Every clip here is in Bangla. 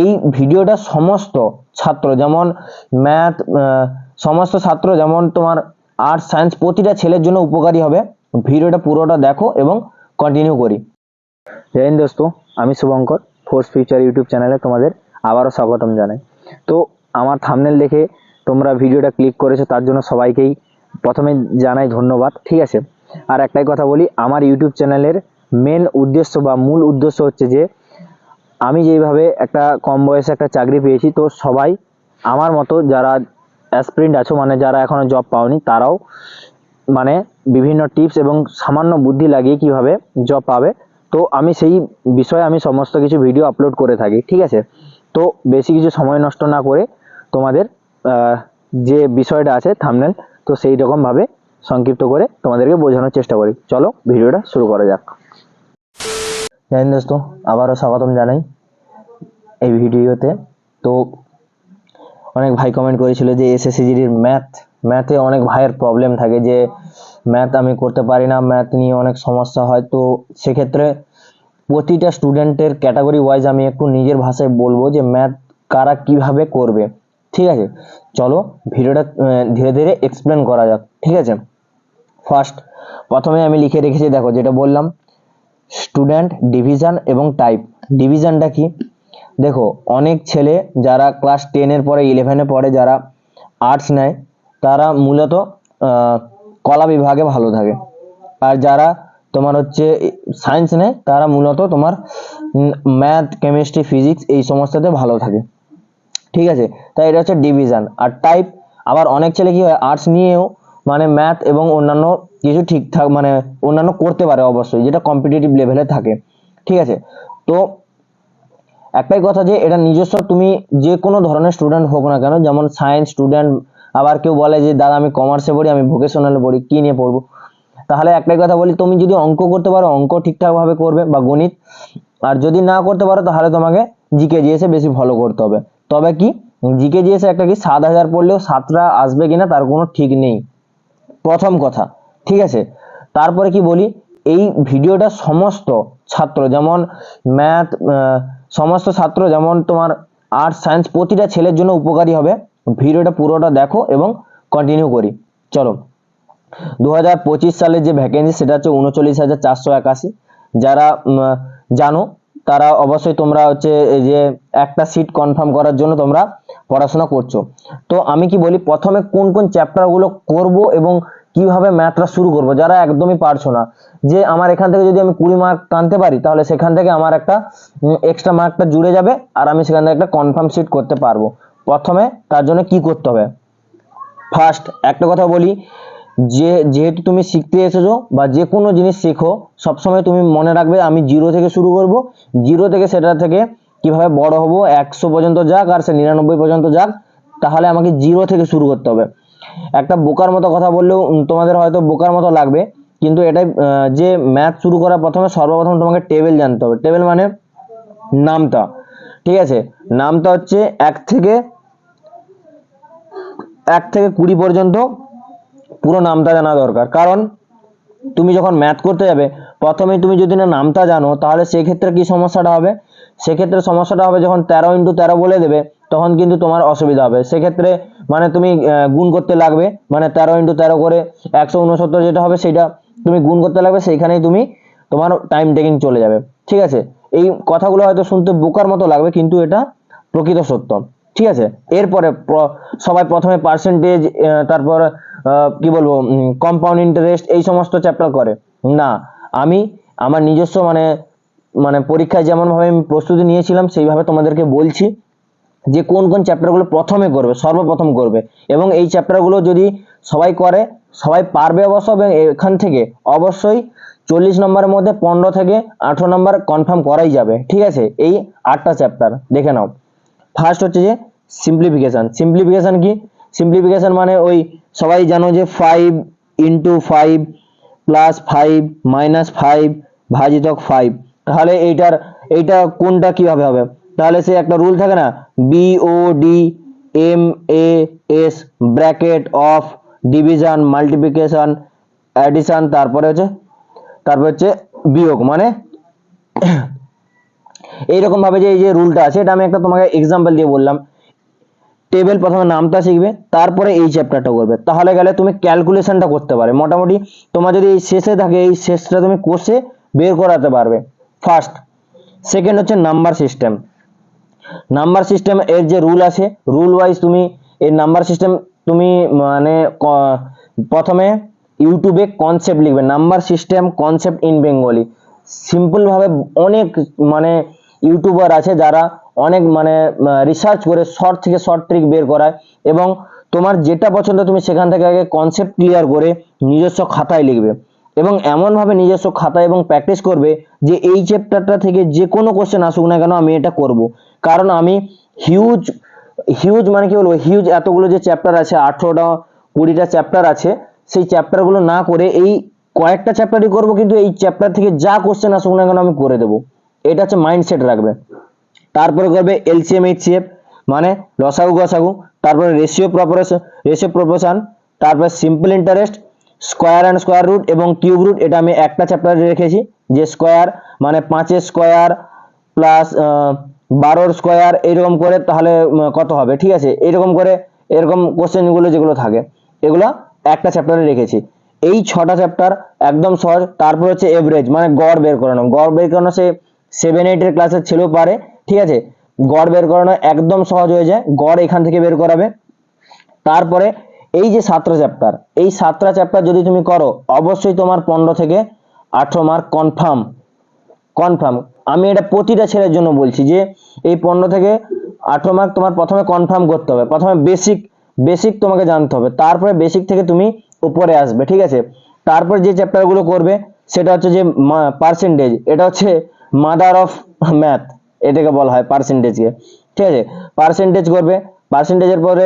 এই ভিডিওটা সমস্ত ছাত্র যেমন ম্যাথ সমস্ত ছাত্র যেমন তোমার আর্টস সায়েন্স প্রতিটা ছেলের জন্য উপকারী হবে। ভিডিওটা পুরোটা দেখো এবং কন্টিনিউ করি। জয় হিন্দ দোস্তো, আমি শুভঙ্কর, ফোর্স ফিউচার ইউটিউব চ্যানেলে তোমাদের আবারও স্বাগতম জানাই। তো আমার থাম্বনেল দেখে তোমরা ভিডিওটা ক্লিক করেছো, তার জন্য সবাইকেই প্রথমে জানাই ধন্যবাদ। ঠিক আছে, আর একটাই কথা বলি, আমার ইউটিউব চ্যানেলের মেন উদ্দেশ্য বা মূল উদ্দেশ্য হচ্ছে যে আমি যেইভাবে একটা কম বয়সে একটা চাকরি পেয়েছি, তো সবাই আমার মতো যারা অ্যাসপিরেন্ট আছো, মানে যারা এখনো জব পাওনি, তারাও মানে বিভিন্ন টিপস এবং সামান্য বুদ্ধি লাগিয়ে কিভাবে জব পাবে, তো আমি সেই বিষয়ে আমি সমস্ত কিছু ভিডিও আপলোড করে থাকি। ঠিক আছে, তো বেশি কিছু সময় নষ্ট না করে তোমাদের যে বিষয়টা আছে থাম্বনেল, তো সেই রকমভাবে সংক্ষিপ্ত করে তোমাদেরকে বোঝানোর চেষ্টা করি। চলো ভিডিওটা শুরু করা যাক। জানেন দোস্ত, আবারও স্বাগতম জানাই এই ভিডিওতে। তো অনেক ভাই কমেন্ট করেছিল যে এসএসসিজিডির ম্যাথে অনেক ভাইয়ের প্রবলেম থাকে, যে ম্যাথ আমি করতে পারি না, ম্যাথ নিয়ে অনেক সমস্যা হয়। তো সেক্ষেত্রে প্রতিটা স্টুডেন্টের ক্যাটাগরি ওয়াইজ আমি একটু নিজের ভাষায় বলবো যে ম্যাথ কারা কিভাবে করবে। ঠিক আছে, চলো ভিডিওটা ধীরে ধীরে এক্সপ্লেন করা যাক। ঠিক আছে, প্রথমে আমি লিখে রেখেছি, দেখো যেটা বললাম, স্টুডেন্ট ডিভিশন এবং টাইপ। ডিভিশনটা কি? দেখো, অনেক ছেলে যারা ক্লাস 10-এর পরে 11-এ পড়ে, যারা আর্টস নেয়, তারা মূলত কলা বিভাগে ভালো থাকে, আর যারা তোমার হচ্ছে সায়েন্স নেয়, তারা মূলত তোমার ম্যাথ, কেমিস্ট্রি, ফিজিক্স এই সমস্ততে ভালো থাকে। ঠিক আছে, তাই এটা হচ্ছে ডিভিশন। আর টাইপ, আবার অনেক ছেলে কি হয়, আর্টস নিয়েও মানে ম্যাথ এবং অন্যান্য কিছু ঠিকঠাক মানে অন্যান্য করতে পারে অবশ্যই, যেটা কম্পিটিটিভ লেভেলে থাকে। ঠিক আছে, তো একটাই কথা যে এটা নিজস্ব, তুমি যে কোনো ধরনের স্টুডেন্ট হোক না কেন, যেমন সায়েন্স স্টুডেন্ট, আবার কেউ বলে যে দাদা আমি কমার্সে পড়ি, আমি ভোকেশনালে পড়ি, কি নিয়ে পড়বো, তাহলে একটাই কথা বলি, তুমি যদি অঙ্ক করতে পারো অঙ্ক ঠিকঠাকভাবে করবে বা গণিত, আর যদি না করতে পারো তাহলে তোমাকে জিকে জিএসে বেশি ফলো করতে হবে। তবে কি, জিকে জিএসে একটা কি 7,000 পড়লেও 7টা আসবে কিনা তার কোনো ঠিক নেই, প্রথম কথা। ঠিক আছে, তারপরে কি বলি, এই ভিডিওটা সমস্ত ছাত্র যেমন ম্যাথ সমস্ত ছাত্র যেমন তোমার আর্টস সায়েন্স প্রতিটা ছেলের জন্য উপকারী হবে। ভিডিওটা পুরোটা দেখো এবং কন্টিনিউ করি। চলো, 2025 সালের যে ভ্যাকেন্সি সেটা হচ্ছে 39,481। যারা জানো তারা অবশ্যই তোমরা হচ্ছে এই যে একটা সিট কনফার্ম করার জন্য তোমরা পড়াশোনা করছো। তো আমি কি বলি, প্রথমে কোন কোন চ্যাপ্টারগুলো করব এবং কিভাবে ম্যাথটা শুরু করব, যারা একদমই পারছো না, যে আমার এখান থেকে যদি আমি 20 মার্ক টানতে পারি, তাহলে সেখান থেকে আমার একটা এক্সট্রা মার্কটা জুড়ে যাবে, আর আমি সেখান থেকে একটা কনফার্ম সিট করতে পারবো। প্রথমে তার জন্য কি করতে হবে, একটা কথা বলি, যেহেতু তুমি শিখতে এসেছো বা যে কোনো জিনিস শেখো, সবসময় তুমি মনে রাখবে আমি জিরো থেকে শুরু করব, জিরো থেকে সেটা থেকে কিভাবে বড় হব, 100 পর্যন্ত যাক আর সে 99 পর্যন্ত যাক, তাহলে আমাকে জিরো থেকে শুরু করতে হবে। একটা বোকার মতো কথা বললেও তোমাদের হয়তো বোকার মতো লাগবে, কিন্তু এটাই যে ম্যাথ শুরু করার প্রথমে সর্বপ্রথম তোমাকে টেবিল জানতে হবে। টেবিল মানে নামতা। ঠিক আছে, নামতা হচ্ছে 1 থেকে 20 পর্যন্ত পুরো নামটা জানা দরকার। কারণ তুমি যখন ম্যাথ করতে যাবে, প্রথমে তুমি যদি না নামটা জানো, তাহলে সেক্ষেত্রে কি সমস্যাটা হবে, সেক্ষেত্রে সমস্যাটা হবে যখন 13 × 13 বলে দেবে, তখন কিন্তু তোমার অসুবিধা হবে। সেক্ষেত্রে মানে তুমি গুণ করতে লাগবে, মানে 13 × 13 করে 169 যেটা হবে সেটা তুমি গুণ করতে লাগবে, সেইখানেই তুমি তোমার টাইম টেকিং চলে যাবে। ঠিক আছে, এই কথাগুলো হয়তো শুনতে বোকার মতো লাগবে, কিন্তু এটা প্রকৃত সত্য। ঠিক আছে, এরপরে সবাই প্রথমে পার্সেন্টেজ, তারপর কি বলবো, কম্পাউন্ড ইন্টারেস্ট, এই সমস্ত চ্যাপ্টার করে না। আমি আমার নিজস্ব মানে পরীক্ষায় যেমন ভাবে আমি প্রস্তুতি নিয়েছিলাম, সেইভাবে তোমাদেরকে বলছি যে কোন কোন চ্যাপ্টারগুলো প্রথমে করবে, সর্বপ্রথম করবে, এবং এই চ্যাপ্টারগুলো যদি সবাই করে, সবাই পারবে অবশ্য, এবং এখান থেকে অবশ্যই 40 নম্বরের মধ্যে 15 থেকে 18 নম্বর কনফার্ম করাই যাবে। ঠিক আছে, এই 8টা চ্যাপ্টার দেখে নাও। ফার্স্ট হচ্ছে যে সিম্পলিফিকেশন। সিম্পলিফিকেশন কি? সিম্পলিফিকেশন মানে ওই সবাই জানো যে 5 × 5 + 5 - 5 ভাজিতক 5। তাহলে এইটা কোনটা কিভাবে হবে, তাহলে সে একটা রুল থাকে না, BODMAS bracket of division, multiplication, addition, তারপরে হচ্ছে বিয়োগ, মানে এইরকম ভাবে যে এই যে রুলটা আছে, এটা আমি একটা তোমাকে এক্সাম্পল দিয়ে বললাম। টেবিল প্রথমে নামটা শিখবে, তারপরে এই চ্যাপ্টারটা করবে, তাহলে গেলে তুমি ক্যালকুলেশনটা করতে পারবে মোটামুটি। তোমার যদি এই শেষে থাকে, এই শেষটা তুমি কোষে বের করাতে পারবে ফার্স্ট। সেকেন্ড হচ্ছে নাম্বার সিস্টেম। নাম্বার সিস্টেম এর যে রুল আছে, রুল ওয়াইজ তুমি এই নাম্বার সিস্টেম তুমি মানে প্রথমে ইউটিউবে কনসেপ্ট লিখবে, number system concept in Bengali. Simple ভাবে অনেক মানে ইউটিউবার আছে যারা অনেক মানে রিসার্চ করে শর্ট থেকে শর্ট ট্রিক বের করায়, এবং তোমার যেটা পছন্দ তুমি সেখান থেকে আগে কনসেপ্ট ক্লিয়ার করে নিজস্ব খাতায় লিখবে, এবং এমনভাবে নিজস্ব খাতায় এবং প্র্যাকটিস করবে যে এই চ্যাপ্টারটা থেকে যে কোনো কোশ্চেন আসুক না কেন আমি এটা করব। কারণ আমি হিউজ হিউজ মানে কি বলবো, হিউজ এতগুলো যে চ্যাপ্টার আছে, 18টা 20টা চ্যাপ্টার আছে, সেই চ্যাপ্টারগুলো না করে এই কয়েকটা চ্যাপ্টারই করব, কিন্তু এই চ্যাপ্টার থেকে যা কোশ্চেন আসুক না কেন আমি করে দেবো। এটা হচ্ছে মাইন্ডসেট রাখবে। তারপরে করবে এলসিএম এইচসিএফ মানে লসাগু গসাগু, তারপরে রেশিও প্রপোর্শন, তারপরে simple interest, square and square root এবং কিউব রুট। এটা আমি একটা চ্যাপ্টারে রেখেছি, যে স্কোয়ার মানে 5 স্কোয়ার প্লাস 12 স্কোয়ার, এরকম করে তাহলে কত হবে, ঠিক আছে, এরকম করে এরকম কোশ্চেনগুলো যেগুলো থাকে এগুলো একটা চ্যাপ্টারে রেখেছি। এই 6টা চ্যাপ্টার একদম সহজ। তারপর হচ্ছে এভারেজ মানে গড় বের করানো। গড় বের করানো সে 7-8 এর ক্লাসের ছেলেও পারে, ঠিক আছে। গড় বের করানো একদম সহজ হয়ে যায়, গড় এখান থেকে বের করাবে। তারপরে এই যে 7টা চ্যাপ্টার, এই 7টা চ্যাপ্টার যদি তুমি করো অবশ্যই তোমার 15 থেকে 18 মার্ক কনফার্ম। কনফার্ম আমি এটা প্রতিটা ছেলের জন্য বলছি যে এই 15 থেকে 18 মার্ক তোমার প্রথমে কনফার্ম করতে হবে। প্রথমে বেসিক বেসিক তোমাকে জানতে হবে, তারপরে বেসিক থেকে তুমি উপরে আসবে, ঠিক আছে। তারপর যে চ্যাপ্টারগুলো করবে সেটা হচ্ছে যে পার্সেন্টেজ, এটা হচ্ছে মাদার অফ ম্যাথ, এটাকে বলা হয় পার্সেন্টেজকে, ঠিক আছে। পার্সেন্টেজ করবে, পার্সেন্টেজের পরে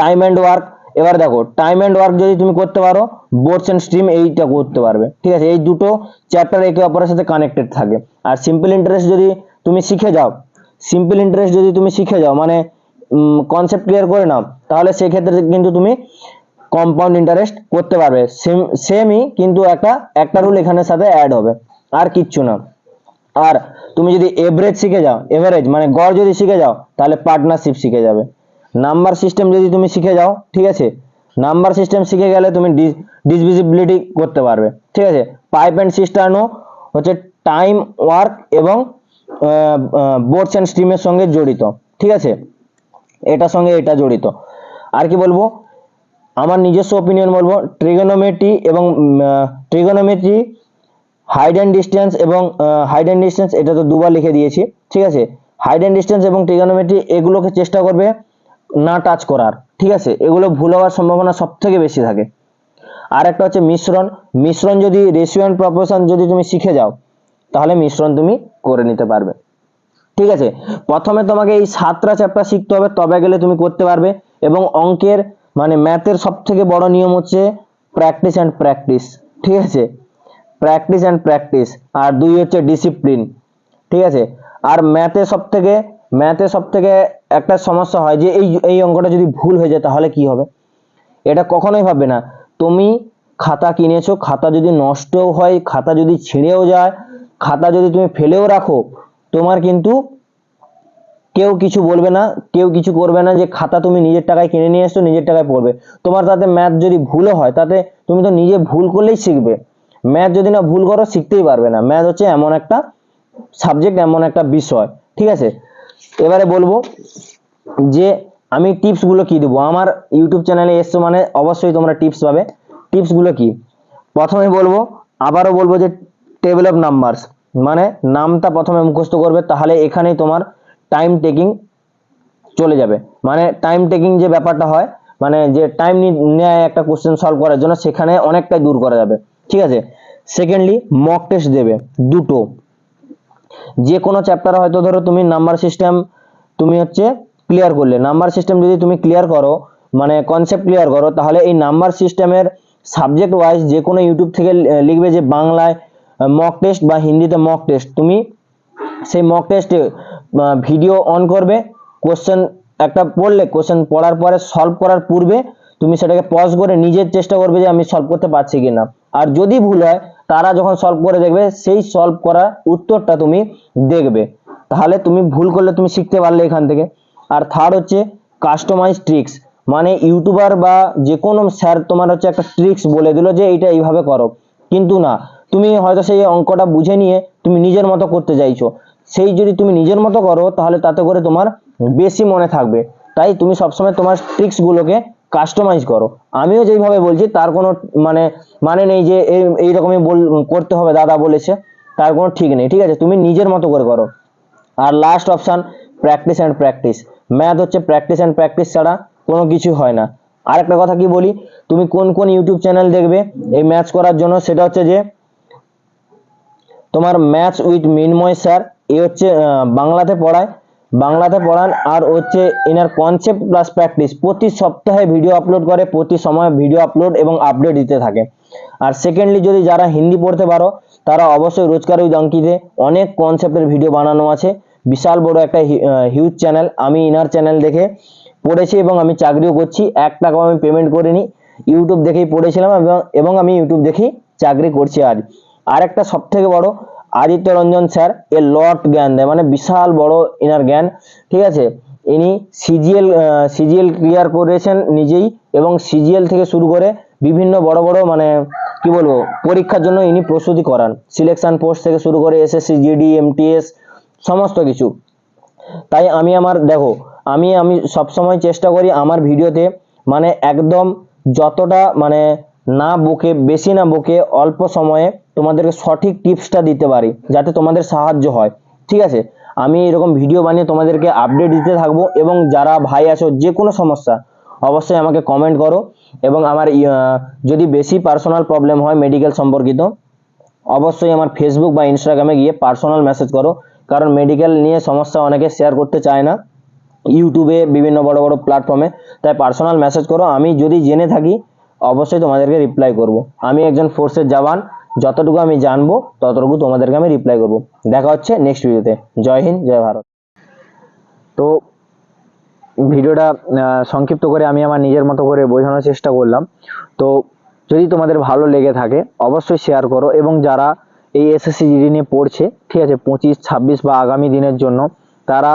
টাইম অ্যান্ড ওয়ার্ক। এবার দেখো টাইম অ্যান্ড ওয়ার্ক যদি তুমি করতে পারো, বোর্ডস অ্যান্ড স্ট্রিম এইটা করতে পারবে, ঠিক আছে। এই দুটো চ্যাপ্টার একে অপরের সাথে কানেক্টেড থাকে। আর সিম্পল ইন্টারেস্ট যদি তুমি শিখে যাও, সিম্পল ইন্টারেস্ট যদি তুমি শিখে যাও মানে কনসেপ্ট ক্লিয়ার করে নাও, তাহলে সেক্ষেত্রে কিন্তু তুমি কম্পাউন্ড ইন্টারেস্ট করতে পারবে। সেমই, কিন্তু একটা রুল এখানের সাথে অ্যাড হবে, আর কিচ্ছু না। আর তুমি যদি এভারেজ শিখে যাও, এভারেজ মানে গড় যদি শিখে যাও, তাহলে পার্টনারশিপ শিখে যাবে। নাম্বার সিস্টেম যদি তুমি শিখে যাও, ঠিক আছে, নাম্বার সিস্টেম শিখে গেলে তুমি ডিভিজিবিলিটি করতে পারবে, ঠিক আছে। পাইপ অ্যান্ড সিস্টার্নও হচ্ছে টাইম ওয়ার্ক এবং বোর্ডস অ্যান্ড স্ট্রিমের সঙ্গে জড়িত, ঠিক আছে, এটার সঙ্গে এটা জড়িত। আর কি বলবো, আমার নিজস্ব ওপিনিয়ন বলবো, ট্রিগোনোমেট্রি এবং ট্রিগোনোমেট্রি হাইড অ্যান্ড ডিস্টেন্স এবং হাইড অ্যান্ড ডিস্টেন্স, এটা তো দুবার লিখে দিয়েছি, ঠিক আছে। হাইড অ্যান্ড ডিস্টেন্স এবং ট্রিগোনোমেট্রি এগুলোকে চেষ্টা করবে না টাচ করার, ঠিক আছে, এগুলো ভুল হওয়ার সম্ভাবনা সব থেকে বেশি থাকে। আর একটা হচ্ছে মিশ্রণ। মিশ্রণ যদি রেশিও অ্যান্ড প্রপোর্শন যদি তুমি শিখে যাও, তাহলে মিশ্রণ তুমি করে নিতে পারবে, ঠিক আছে। প্রথমে তোমাকে এই 7টা চ্যাপ্টার শিখতে হবে, তবে গেলে তুমি করতে পারবে। এবং অঙ্কের মানে ম্যাথের সব থেকে বড় নিয়ম হচ্ছে প্র্যাকটিস অ্যান্ড প্র্যাকটিস, ঠিক আছে, প্র্যাকটিস অ্যান্ড প্র্যাকটিস। আর 2 হচ্ছে ডিসিপ্লিন, ঠিক আছে। আর ম্যাথে সব থেকে একটা সমস্যা হয় যে এই অঙ্কটা যদি ভুল হয়ে যায় তাহলে কি হবে, এটা কখনোই ভাববে না। তুমি খাতা কিনেছো, খাতা যদি নষ্টও হয়, খাতা যদি ছিঁড়েও যায়, খাতা যদি তুমি ফেলেও রাখো, তোমার কিন্তু কেউ কিছু বলবে না, কেউ কিছু করবে না, যে খাতা তুমি নিজের টাকায় কিনে নিয়ে এসছো, নিজের টাকায় পড়বে। তোমার তাতে ম্যাথ যদি ভুলও হয়, তাতে তুমি তো নিজে ভুল করলেই শিখবে। ম্যাথ যদি না ভুল করো শিখতেই পারবে না। ম্যাথ হচ্ছে এমন একটা সাবজেক্ট, এমন একটা বিষয়, ঠিক আছে। এবারে বলবো যে আমি টিপসগুলো কি দেবো, আমার ইউটিউব চ্যানেলে এসছো মানে অবশ্যই তোমরা টিপস পাবে। টিপসগুলো কি, প্রথমে বলবো, আবারও বলবো যে টেবিল অফ নাম্বারস মানে নামটা প্রথমে মুখস্থ করবে, তাহলে এখানেই তোমার টাইম টেকিং চলে যাবে। মানে টাইম টেকিং যে ব্যাপারটা হয়, মানে যে টাইম নেয় একটা কোশ্চেন সলভ করার জন্য, সেখানে অনেকটাই দূর করা যাবে, ঠিক আছে। সেকেন্ডলি মক টেস্ট দেবে দুটো। যে কোনো চ্যাপ্টার হয়তো ধরো তুমি নাম্বার সিস্টেম তুমি হচ্ছে ক্লিয়ার করলে, নাম্বার সিস্টেম যদি তুমি ক্লিয়ার করো মানে কনসেপ্ট ক্লিয়ার করো, তাহলে এই নাম্বার সিস্টেমের সাবজেক্ট ওয়াইজ যে কোনো ইউটিউব থেকে লিখবে যে বাংলায় মক টেস্ট বা হিন্দিতে মক টেস্ট, তুমি সেই মক টেস্টে ভিডিও অন করবে, কোশ্চেন একটা পড়লে, কোশ্চেন পড়ার পরে সলভ করার পূর্বে তুমি সেটাকে পজ করে নিজের চেষ্টা করবে যে আমি সলভ করতে পারছি কিনা। আর যদি ভুল হয়, তারা যখন সলভ করে দেখবে সেই সলভ করা উত্তরটা তুমি দেখবে, তাহলে তুমি ভুল করলে তুমি শিখতে পারলে এখান থেকে। আর থার্ড হচ্ছে কাস্টমাইজ ট্রিক্স, মানে ইউটিউবার বা যে কোনো স্যার তোমার হচ্ছে একটা ট্রিক্স বলে দিল যে এইটা এইভাবে করো, কিন্তু না, তুমি হয়তো সেই অঙ্কটা বুঝে নিয়ে তুমি নিজের মতো করতে চাইছো, সেই যদি তুমি নিজের মতো করো তাহলে তাতে করে তোমার বেশি মনে থাকবে। তাই তুমি সবসময় তোমার ট্রিক্সগুলোকে কাস্টমাইজ করো। আমিও যেইভাবে বলছি তার কোনো মানে নেই যে এইরকমই করতে হবে, দাদা বলেছে, তার কোনো ঠিক নেই, ঠিক আছে? তুমি নিজের মতো করে করো। আর last option practice and practice. Math হচ্ছে প্র্যাকটিস অ্যান্ড প্র্যাকটিস ছাড়া কোনো কিছু হয় না। আরেকটা কথা কি বলি, তুমি কোন কোন ইউটিউব চ্যানেল দেখবে এই ম্যাথস করার জন্য, সেটা হচ্ছে যে তোমার ম্যাথস উইথ মিনময় স্যার, এ হচ্ছে বাংলাতে পড়ান, আর হচ্ছে এনার কনসেপ্ট প্লাস প্র্যাকটিস প্রতি সপ্তাহে ভিডিও আপলোড করে, প্রতি সময় ভিডিও আপলোড এবং আপডেট দিতে থাকে। আর সেকেন্ডলি যদি যারা হিন্দি পড়তে পারো তারা অবশ্যই রোজকার উইথ অঙ্কিতে অনেক কনসেপ্টের ভিডিও বানানো আছে, বিশাল বড় একটা হিউজ চ্যানেল। আমি ইনার চ্যানেল দেখে পড়েছি এবং আমি চাকরিও করছি, 1 টাকাও আমি পেমেন্ট করিনি, ইউটিউব দেখেই পড়েছিলাম এবং আমি ইউটিউব দেখেই চাকরি করছি আজ। আর একটা সব থেকে বড়, আদিত্য রঞ্জন স্যার এ লট জ্ঞান দেয়, মানে বিশাল বড় ইনার জ্ঞান, ঠিক আছে? ইনি সিজিএল ক্লিয়ার করেছেন নিজেই, এবং সিজিএল থেকে শুরু করে বিভিন্ন বড় বড় মানে কি বলবো পরীক্ষার জন্য ইনি প্রস্তুতি করান, সিলেকশন পোস্ট থেকে শুরু করে এসএসসি, জিডি, এমটিএস সমস্ত কিছু। তাই আমি সবসময় চেষ্টা করি আমার ভিডিওতে মানে একদম যতটা মানে না বকে, বেশি না বকে, অল্প সময়ে তোমাদেরকে সঠিক টিপসটা দিতে পারি যাতে তোমাদের সাহায্য হয়, ঠিক আছে? আমি এরকম ভিডিও বানিয়ে তোমাদেরকে আপডেট দিতে থাকবো। এবং যারা ভাই আছো যে কোনো সমস্যা অবশ্যই আমাকে কমেন্ট করো, এবং আমার যদি বেশি পার্সোনাল প্রবলেম হয় মেডিকেল সম্পর্কিত, অবশ্যই আমার ফেসবুক বা ইনস্টাগ্রামে গিয়ে পার্সোনাল মেসেজ করো, কারণ মেডিকেল নিয়ে সমস্যা অনেকে শেয়ার করতে চায় না ইউটিউবে, বিভিন্ন বড় বড় প্ল্যাটফর্মে। তাই পার্সোনাল মেসেজ করো, আমি যদি জেনে থাকি অবশ্যই তোমাদেরকে রিপ্লাই করব। আমি একজন ফোর্সের জওয়ান, যতটুকু আমি জানবো ততটুকু তোমাদেরকে আমি রিপ্লাই করব। দেখা হচ্ছে নেক্সট ভিডিওতে। জয় হিন্দ, জয় ভারত। তো ভিডিওটা সংক্ষিপ্ত করে আমি আমার নিজের মতো করে বোঝানোর চেষ্টা করলাম। তো যদি তোমাদের ভালো লেগে থাকে অবশ্যই শেয়ার করো, এবং যারা এই এসএসসি জিডি নিয়ে পড়ছে, ঠিক আছে, 25, 26 বা আগামী দিনের জন্য, তারা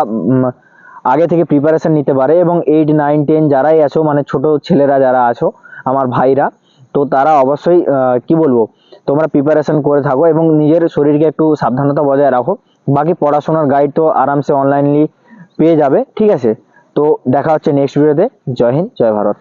আগে থেকে প্রিপারেশন নিতে পারে। এবং 8, 9, 10 যারাই আছো, মানে ছোট ছেলেরা যারা আছো আমার ভাইরা, তো তারা অবশ্যই কি বলবো তোমরা প্রিপারেশন করে থাকো এবং নিজের শরীরকে একটু সাবধানতা বজায় রাখো। বাকি পড়াশোনার গাইড তো আরামসে অনলাইনলি পেয়ে যাবে, ঠিক আছে? তো দেখা হচ্ছে নেক্সট ভিডিওতে। জয় হিন্দ, জয় ভারত।